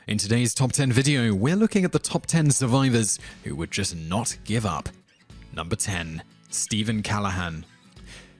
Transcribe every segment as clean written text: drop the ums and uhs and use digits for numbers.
In today's Top 10 video, we're looking at the top 10 survivors who would just not give up. Number 10. Stephen Callahan.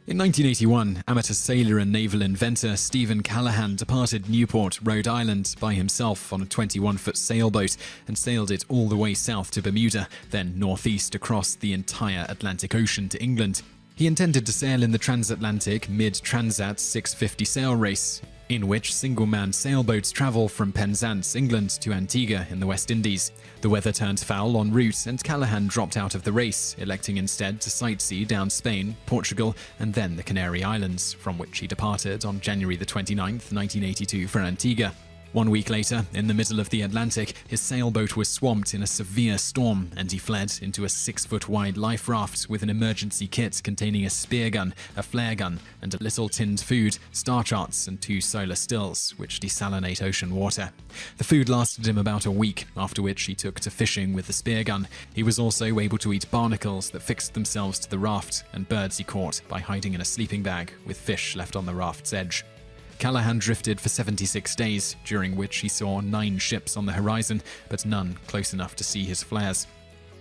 In 1981, amateur sailor and naval inventor Stephen Callahan departed Newport, Rhode Island by himself on a 21-foot sailboat and sailed it all the way south to Bermuda, then northeast across the entire Atlantic Ocean to England. He intended to sail in the transatlantic mid-transat 650 sail race, in which single-man sailboats travel from Penzance, England to Antigua in the West Indies. The weather turned foul en route and Callahan dropped out of the race, electing instead to sightsee down Spain, Portugal, and then the Canary Islands, from which he departed on January 29, 1982 for Antigua. 1 week later, in the middle of the Atlantic, his sailboat was swamped in a severe storm and he fled into a 6-foot-wide life raft with an emergency kit containing a spear gun, a flare gun, and a little tinned food, star charts, and 2 solar stills, which desalinate ocean water. The food lasted him about a week, after which he took to fishing with the spear gun. He was also able to eat barnacles that fixed themselves to the raft and birds he caught by hiding in a sleeping bag with fish left on the raft's edge. Callahan drifted for 76 days, during which he saw 9 ships on the horizon, but none close enough to see his flares.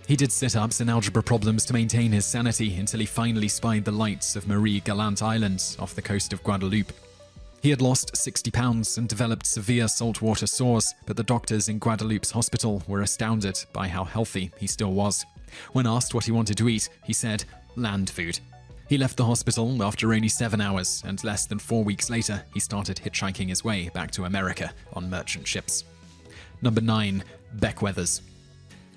He did sit-ups and algebra problems to maintain his sanity until he finally spied the lights of Marie Galante Island off the coast of Guadeloupe. He had lost 60 pounds and developed severe saltwater sores, but the doctors in Guadeloupe's hospital were astounded by how healthy he still was. When asked what he wanted to eat, he said, "Land food." He left the hospital after only 7 hours, and less than 4 weeks later, he started hitchhiking his way back to America on merchant ships. Number 9. Beck Weathers.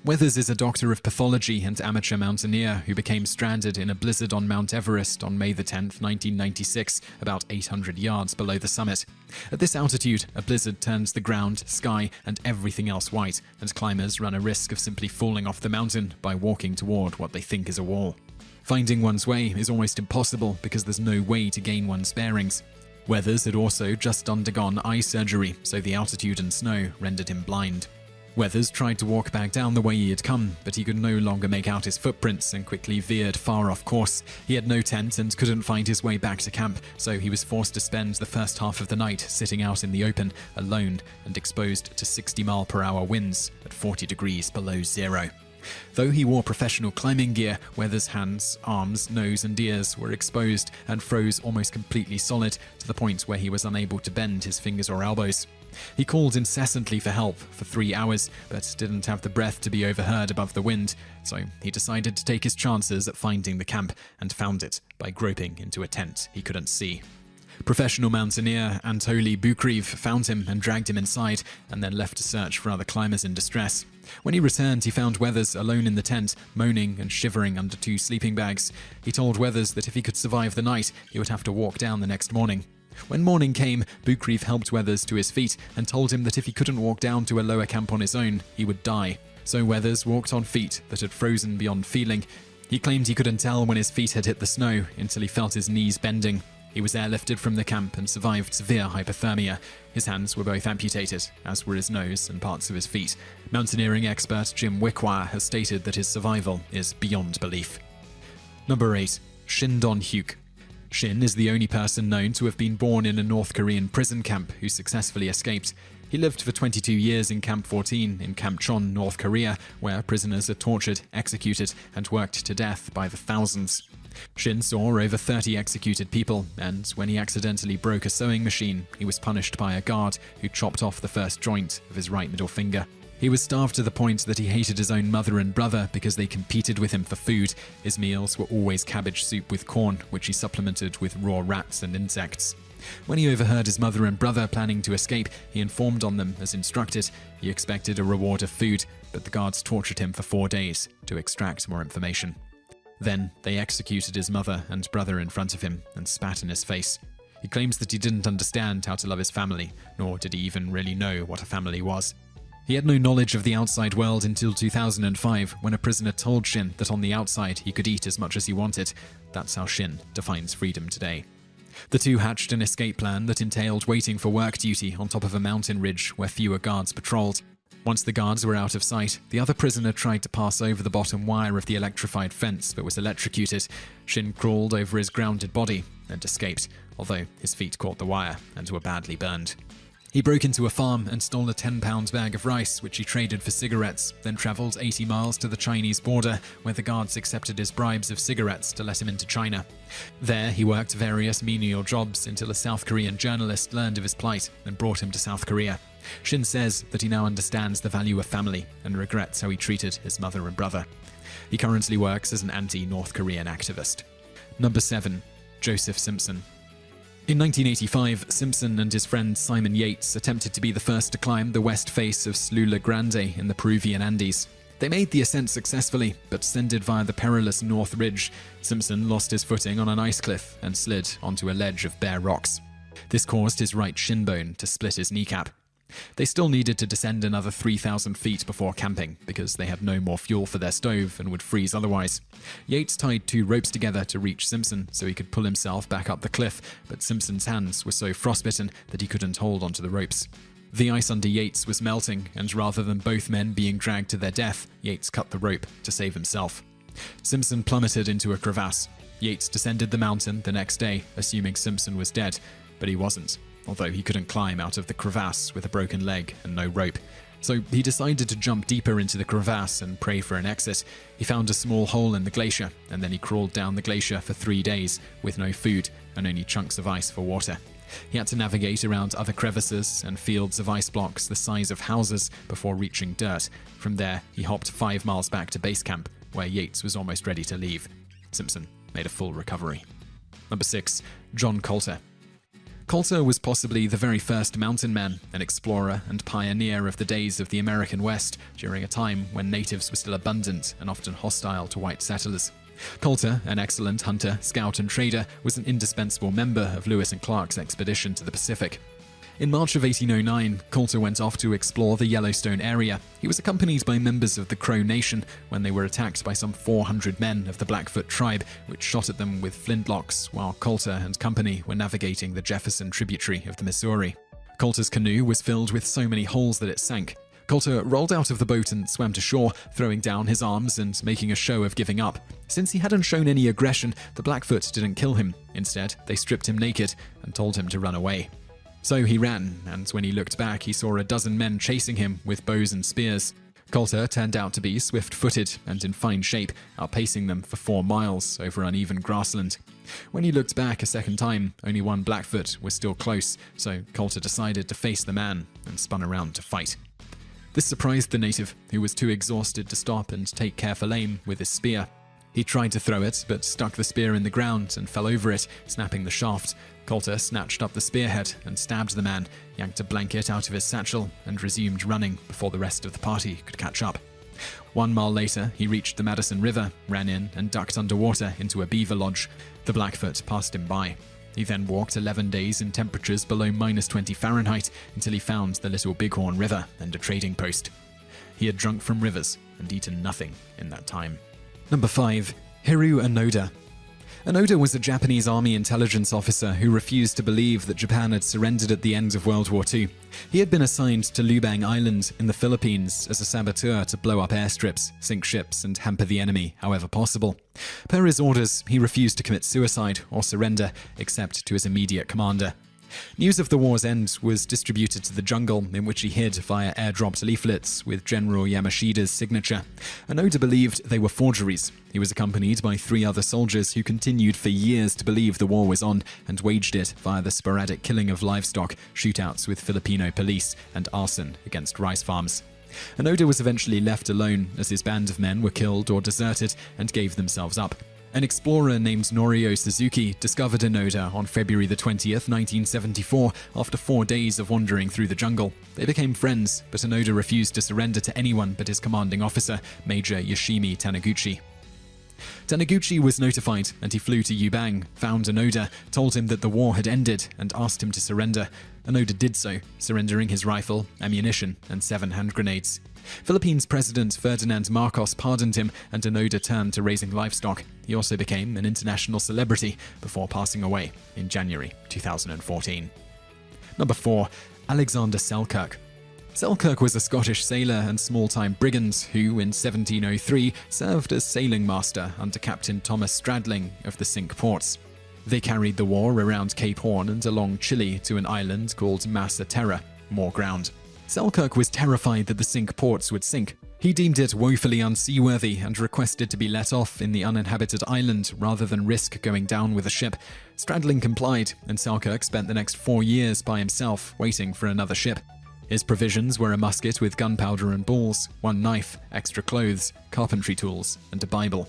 Weathers is a doctor of pathology and amateur mountaineer who became stranded in a blizzard on Mount Everest on May 10, 1996, about 800 yards below the summit. At this altitude, a blizzard turns the ground, sky, and everything else white, and climbers run a risk of simply falling off the mountain by walking toward what they think is a wall. Finding one's way is almost impossible because there's no way to gain one's bearings. Weathers had also just undergone eye surgery, so the altitude and snow rendered him blind. Weathers tried to walk back down the way he had come, but he could no longer make out his footprints and quickly veered far off course. He had no tent and couldn't find his way back to camp, so he was forced to spend the first half of the night sitting out in the open, alone, and exposed to 60-mile-per-hour winds at 40 degrees below zero. Though he wore professional climbing gear, Weathers' hands, arms, nose, and ears were exposed and froze almost completely solid to the point where he was unable to bend his fingers or elbows. He called incessantly for help for 3 hours, but didn't have the breath to be overheard above the wind, so he decided to take his chances at finding the camp and found it by groping into a tent he couldn't see. Professional mountaineer Anatoly Bukreev found him and dragged him inside, and then left to search for other climbers in distress. When he returned, he found Weathers alone in the tent, moaning and shivering under 2 sleeping bags. He told Weathers that if he could survive the night, he would have to walk down the next morning. When morning came, Bukreev helped Weathers to his feet and told him that if he couldn't walk down to a lower camp on his own, he would die. So Weathers walked on feet that had frozen beyond feeling. He claimed he couldn't tell when his feet had hit the snow until he felt his knees bending. He was airlifted from the camp and survived severe hypothermia. His hands were both amputated, as were his nose and parts of his feet. Mountaineering expert Jim Wickwa has stated that his survival is beyond belief. Number 8. Shin Dong-hyuk. Shin is the only person known to have been born in a North Korean prison camp who successfully escaped. He lived for 22 years in Camp 14 in Kamchon, North Korea, where prisoners are tortured, executed, and worked to death by the thousands. Shin saw over 30 executed people, and when he accidentally broke a sewing machine, he was punished by a guard who chopped off the first joint of his right middle finger. He was starved to the point that he hated his own mother and brother because they competed with him for food. His meals were always cabbage soup with corn, which he supplemented with raw rats and insects. When he overheard his mother and brother planning to escape, he informed on them as instructed. He expected a reward of food, but the guards tortured him for 4 days to extract more information. Then they executed his mother and brother in front of him and spat in his face. He claims that he didn't understand how to love his family, nor did he even really know what a family was. He had no knowledge of the outside world until 2005, when a prisoner told Shin that on the outside he could eat as much as he wanted. That's how Shin defines freedom today. The two hatched an escape plan that entailed waiting for work duty on top of a mountain ridge where fewer guards patrolled. Once the guards were out of sight, the other prisoner tried to pass over the bottom wire of the electrified fence but was electrocuted. Shin crawled over his grounded body and escaped, although his feet caught the wire and were badly burned. He broke into a farm and stole a 10-pound bag of rice, which he traded for cigarettes, then travelled 80 miles to the Chinese border, where the guards accepted his bribes of cigarettes to let him into China. There, he worked various menial jobs until a South Korean journalist learned of his plight and brought him to South Korea. Shin says that he now understands the value of family and regrets how he treated his mother and brother. He currently works as an anti-North Korean activist. Number 7. Joseph Simpson. In 1985, Simpson and his friend Simon Yates attempted to be the first to climb the west face of Slula Grande in the Peruvian Andes. They made the ascent successfully, but descended via the perilous North Ridge. Simpson lost his footing on an ice cliff and slid onto a ledge of bare rocks. This caused his right shin bone to split his kneecap. They still needed to descend another 3,000 feet before camping, because they had no more fuel for their stove and would freeze otherwise. Yates tied 2 ropes together to reach Simpson so he could pull himself back up the cliff, but Simpson's hands were so frostbitten that he couldn't hold onto the ropes. The ice under Yates was melting, and rather than both men being dragged to their death, Yates cut the rope to save himself. Simpson plummeted into a crevasse. Yates descended the mountain the next day, assuming Simpson was dead, but he wasn't, although he couldn't climb out of the crevasse with a broken leg and no rope. So he decided to jump deeper into the crevasse and pray for an exit. He found a small hole in the glacier, and then he crawled down the glacier for 3 days with no food and only chunks of ice for water. He had to navigate around other crevices and fields of ice blocks the size of houses before reaching dirt. From there, he hopped 5 miles back to base camp, where Yates was almost ready to leave. Simpson made a full recovery. Number 6. John Colter. Colter was possibly the very first mountain man, an explorer and pioneer of the days of the American West, during a time when natives were still abundant and often hostile to white settlers. Colter, an excellent hunter, scout and trader, was an indispensable member of Lewis and Clark's expedition to the Pacific. In March of 1809, Colter went off to explore the Yellowstone area. He was accompanied by members of the Crow Nation when they were attacked by some 400 men of the Blackfoot tribe, which shot at them with flintlocks while Colter and company were navigating the Jefferson tributary of the Missouri. Colter's canoe was filled with so many holes that it sank. Colter rolled out of the boat and swam to shore, throwing down his arms and making a show of giving up. Since he hadn't shown any aggression, the Blackfoot didn't kill him. Instead, they stripped him naked and told him to run away. So he ran, and when he looked back, he saw a dozen men chasing him with bows and spears. Colter turned out to be swift-footed and in fine shape, outpacing them for 4 miles over uneven grassland. When he looked back a second time, only one Blackfoot was still close, so Colter decided to face the man and spun around to fight. This surprised the native, who was too exhausted to stop and take careful aim with his spear. He tried to throw it, but stuck the spear in the ground and fell over it, snapping the shaft. Colter snatched up the spearhead and stabbed the man, yanked a blanket out of his satchel, and resumed running before the rest of the party could catch up. 1 mile later, he reached the Madison River, ran in, and ducked underwater into a beaver lodge. The Blackfoot passed him by. He then walked 11 days in temperatures below -20 Fahrenheit until he found the Little Bighorn River and a trading post. He had drunk from rivers and eaten nothing in that time. Number 5. Hiroo Onoda. Onoda was a Japanese army intelligence officer who refused to believe that Japan had surrendered at the end of World War II. He had been assigned to Lubang Island in the Philippines as a saboteur to blow up airstrips, sink ships, and hamper the enemy however possible. Per his orders, he refused to commit suicide or surrender, except to his immediate commander. News of the war's end was distributed to the jungle, in which he hid via airdropped leaflets with General Yamashita's signature. Onoda believed they were forgeries. He was accompanied by 3 other soldiers who continued for years to believe the war was on and waged it via the sporadic killing of livestock, shootouts with Filipino police, and arson against rice farms. Onoda was eventually left alone as his band of men were killed or deserted and gave themselves up. An explorer named Norio Suzuki discovered Onoda on February the 20th, 1974, after 4 days of wandering through the jungle. They became friends, but Onoda refused to surrender to anyone but his commanding officer, Major Yoshimi Taniguchi. Taniguchi was notified, and he flew to Yubang, found Onoda, told him that the war had ended, and asked him to surrender. Onoda did so, surrendering his rifle, ammunition, and 7 hand grenades. Philippines President Ferdinand Marcos pardoned him, and Onoda turned to raising livestock. He also became an international celebrity before passing away in January 2014. Number 4. Alexander Selkirk. Selkirk was a Scottish sailor and small-time brigand who, in 1703, served as sailing master under Captain Thomas Stradling of the Cinque Ports. They carried the war around Cape Horn and along Chile to an island called Massa Terra. more ground. Selkirk was terrified that the Cinque Ports would sink. He deemed it woefully unseaworthy and requested to be let off in the uninhabited island rather than risk going down with the ship. Stradling complied, and Selkirk spent the next 4 years by himself waiting for another ship. His provisions were a musket with gunpowder and balls, 1 knife, extra clothes, carpentry tools, and a Bible.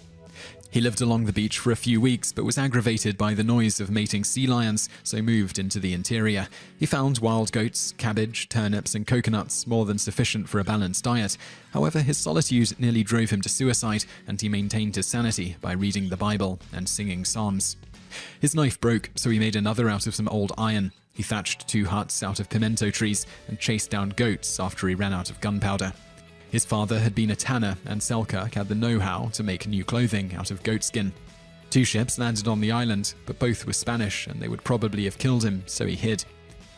He lived along the beach for a few weeks, but was aggravated by the noise of mating sea lions, so moved into the interior. He found wild goats, cabbage, turnips, and coconuts more than sufficient for a balanced diet. However, his solitude nearly drove him to suicide, and he maintained his sanity by reading the Bible and singing psalms. His knife broke, so he made another out of some old iron. He thatched 2 huts out of pimento trees and chased down goats after he ran out of gunpowder. His father had been a tanner, and Selkirk had the know-how to make new clothing out of goatskin. 2 ships landed on the island, but both were Spanish, and they would probably have killed him, so he hid.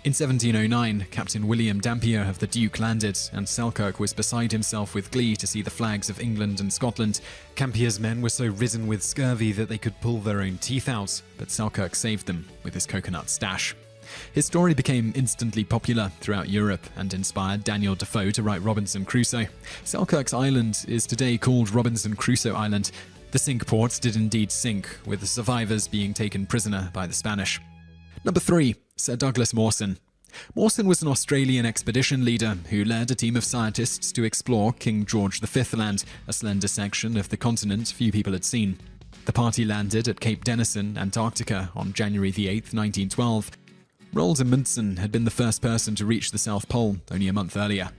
In 1709, Captain William Dampier of the Duke landed, and Selkirk was beside himself with glee to see the flags of England and Scotland. Dampier's men were so ridden with scurvy that they could pull their own teeth out, but Selkirk saved them with his coconut stash. His story became instantly popular throughout Europe and inspired Daniel Defoe to write Robinson Crusoe. Selkirk's island is today called Robinson Crusoe Island. The Cinque Ports did indeed sink, with the survivors being taken prisoner by the Spanish. Number 3. Sir Douglas Mawson. Mawson was an Australian expedition leader who led a team of scientists to explore King George V Land, a slender section of the continent few people had seen. The party landed at Cape Denison, Antarctica on January 8, 1912. Roald Amundsen had been the first person to reach the South Pole only a month earlier.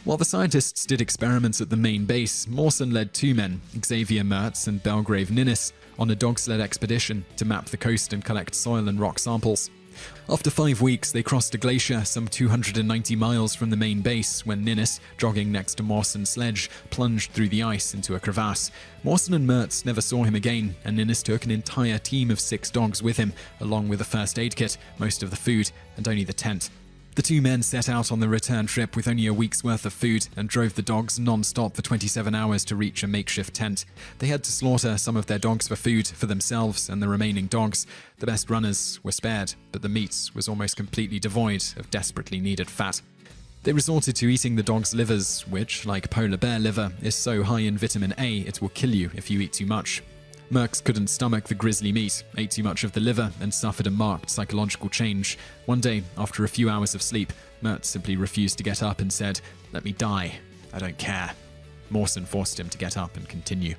While the scientists did experiments at the main base, Mawson led 2 men, Xavier Mertz and Belgrave Ninnis, on a dog sled expedition to map the coast and collect soil and rock samples. After 5 weeks, they crossed a glacier some 290 miles from the main base when Ninnis, jogging next to Mawson's sledge, plunged through the ice into a crevasse. Mawson and Mertz never saw him again, and Ninnis took an entire team of 6 dogs with him, along with a first aid kit, most of the food, and only the tent. The 2 men set out on the return trip with only a week's worth of food and drove the dogs non-stop for 27 hours to reach a makeshift tent. They had to slaughter some of their dogs for food for themselves and the remaining dogs. The best runners were spared, but the meat was almost completely devoid of desperately needed fat. They resorted to eating the dogs' livers, which, like polar bear liver, is so high in vitamin A it will kill you if you eat too much. Merckx couldn't stomach the grisly meat, ate too much of the liver, and suffered a marked psychological change. One day, after a few hours of sleep, Mertz simply refused to get up and said, "Let me die. I don't care." Mawson forced him to get up and continue.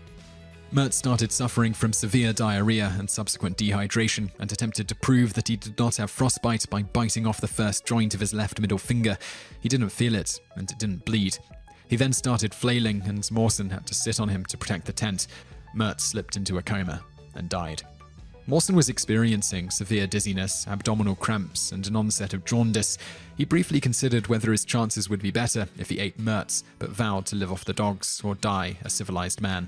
Mertz started suffering from severe diarrhea and subsequent dehydration and attempted to prove that he did not have frostbite by biting off the first joint of his left middle finger. He didn't feel it, and it didn't bleed. He then started flailing, and Mawson had to sit on him to protect the tent. Mertz slipped into a coma and died. Mawson was experiencing severe dizziness, abdominal cramps, and an onset of jaundice. He briefly considered whether his chances would be better if he ate Mertz, but vowed to live off the dogs or die a civilized man.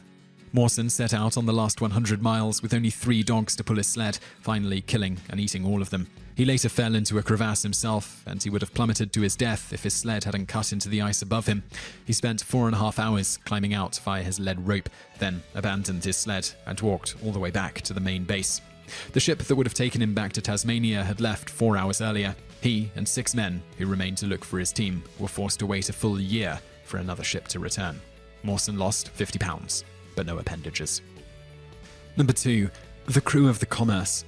Mawson set out on the last 100 miles with only 3 dogs to pull his sled, finally killing and eating all of them. He later fell into a crevasse himself, and he would have plummeted to his death if his sled hadn't cut into the ice above him. He spent 4.5 hours climbing out via his lead rope, then abandoned his sled and walked all the way back to the main base. The ship that would have taken him back to Tasmania had left 4 hours earlier. He and 6 men, who remained to look for his team, were forced to wait a full year for another ship to return. Mawson lost 50 pounds. But no appendages. Number 2. The crew of the Commerce.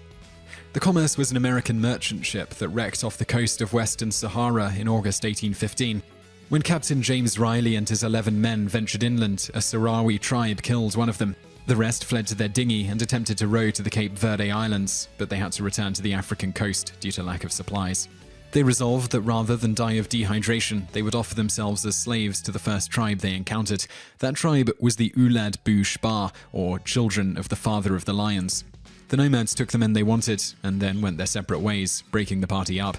The Commerce was an American merchant ship that wrecked off the coast of Western Sahara in August 1815. When Captain James Riley and his 11 men ventured inland, a Sahrawi tribe killed one of them. The rest fled to their dinghy and attempted to row to the Cape Verde Islands, but they had to return to the African coast due to lack of supplies. They resolved that rather than die of dehydration, they would offer themselves as slaves to the first tribe they encountered. That tribe was the Ulad Bu Shba, or Children of the Father of the Lions. The nomads took the men they wanted, and then went their separate ways, breaking the party up.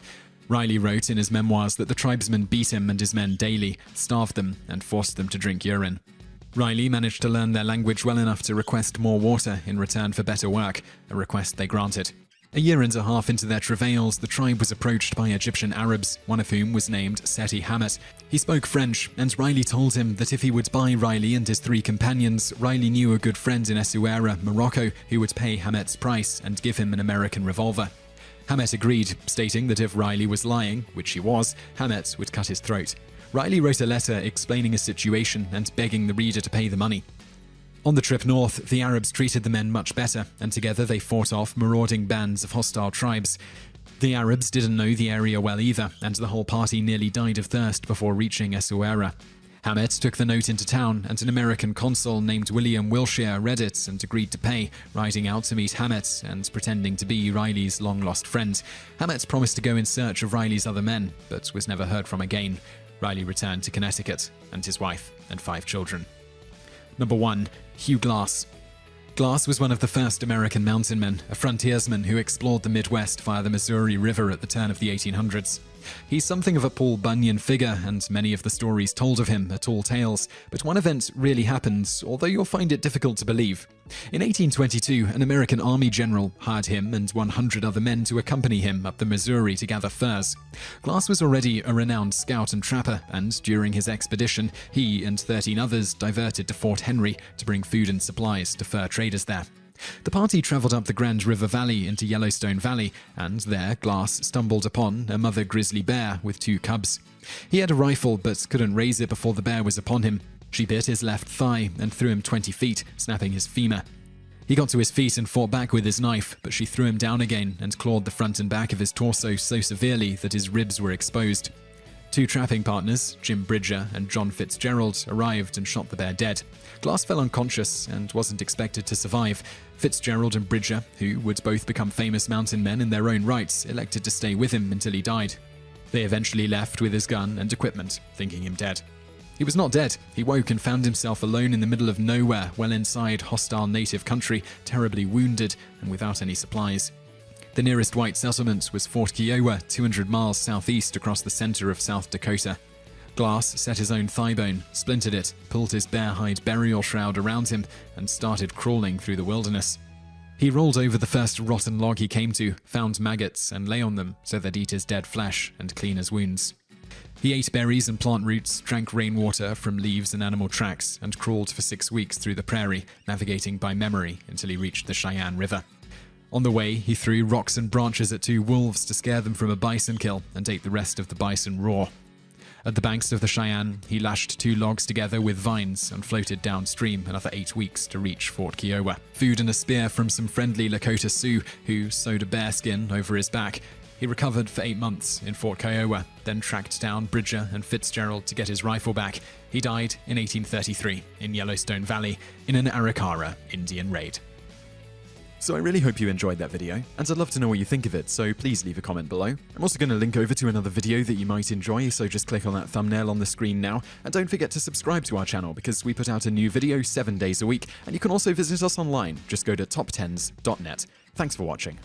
Riley wrote in his memoirs that the tribesmen beat him and his men daily, starved them, and forced them to drink urine. Riley managed to learn their language well enough to request more water in return for better work, a request they granted. A year and a half into their travails, the tribe was approached by Egyptian Arabs, one of whom was named Seti Hamet. He spoke French, and Riley told him that if he would buy Riley and his 3 companions, Riley knew a good friend in Essaouira, Morocco, who would pay Hamet's price and give him an American revolver. Hammett agreed, stating that if Riley was lying, which she was, Hammett would cut his throat. Riley wrote a letter explaining his situation and begging the reader to pay the money. On the trip north, the Arabs treated the men much better, and together they fought off marauding bands of hostile tribes. The Arabs didn't know the area well either, and the whole party nearly died of thirst before reaching Essaouira. Hammett took the note into town, and an American consul named William Wilshire read it and agreed to pay, riding out to meet Hammett and pretending to be Riley's long-lost friend. Hammett promised to go in search of Riley's other men, but was never heard from again. Riley returned to Connecticut, and his wife and 5 children. Number 1. Hugh Glass. Glass was one of the first American mountain men, a frontiersman who explored the Midwest via the Missouri River at the turn of the 1800s. He's something of a Paul Bunyan figure, and many of the stories told of him are tall tales, but one event really happened, although you'll find it difficult to believe. In 1822, an American army general hired him and 100 other men to accompany him up the Missouri to gather furs. Glass was already a renowned scout and trapper, and during his expedition, he and 13 others diverted to Fort Henry to bring food and supplies to fur traders there. The party traveled up the Grand River Valley into Yellowstone Valley, and there Glass stumbled upon a mother grizzly bear with 2 cubs. He had a rifle but couldn't raise it before the bear was upon him. She bit his left thigh and threw him 20 feet, snapping his femur. He got to his feet and fought back with his knife, but she threw him down again and clawed the front and back of his torso so severely that his ribs were exposed. 2 trapping partners, Jim Bridger and John Fitzgerald, arrived and shot the bear dead. Glass fell unconscious and wasn't expected to survive. Fitzgerald and Bridger, who would both become famous mountain men in their own rights, elected to stay with him until he died. They eventually left with his gun and equipment, thinking him dead. He was not dead. He woke and found himself alone in the middle of nowhere, well inside hostile native country, terribly wounded and without any supplies. The nearest white settlement was Fort Kiowa, 200 miles southeast across the center of South Dakota. Glass set his own thigh bone, splintered it, pulled his bear hide burial shroud around him, and started crawling through the wilderness. He rolled over the first rotten log he came to, found maggots, and lay on them so they'd eat his dead flesh and clean his wounds. He ate berries and plant roots, drank rainwater from leaves and animal tracks, and crawled for 6 weeks through the prairie, navigating by memory until he reached the Cheyenne River. On the way, he threw rocks and branches at 2 wolves to scare them from a bison kill and ate the rest of the bison raw. At the banks of the Cheyenne, he lashed 2 logs together with vines and floated downstream another 8 weeks to reach Fort Kiowa. Food and a spear from some friendly Lakota Sioux who sewed a bearskin over his back. He recovered for 8 months in Fort Kiowa, then tracked down Bridger and Fitzgerald to get his rifle back. He died in 1833 in Yellowstone Valley in an Arikara Indian raid. So I really hope you enjoyed that video, and I'd love to know what you think of it, so please leave a comment below. I'm also going to link over to another video that you might enjoy, so just click on that thumbnail on the screen now, and don't forget to subscribe to our channel because we put out a new video 7 days a week, and you can also visit us online. Just go to TopTenz.net. Thanks for watching.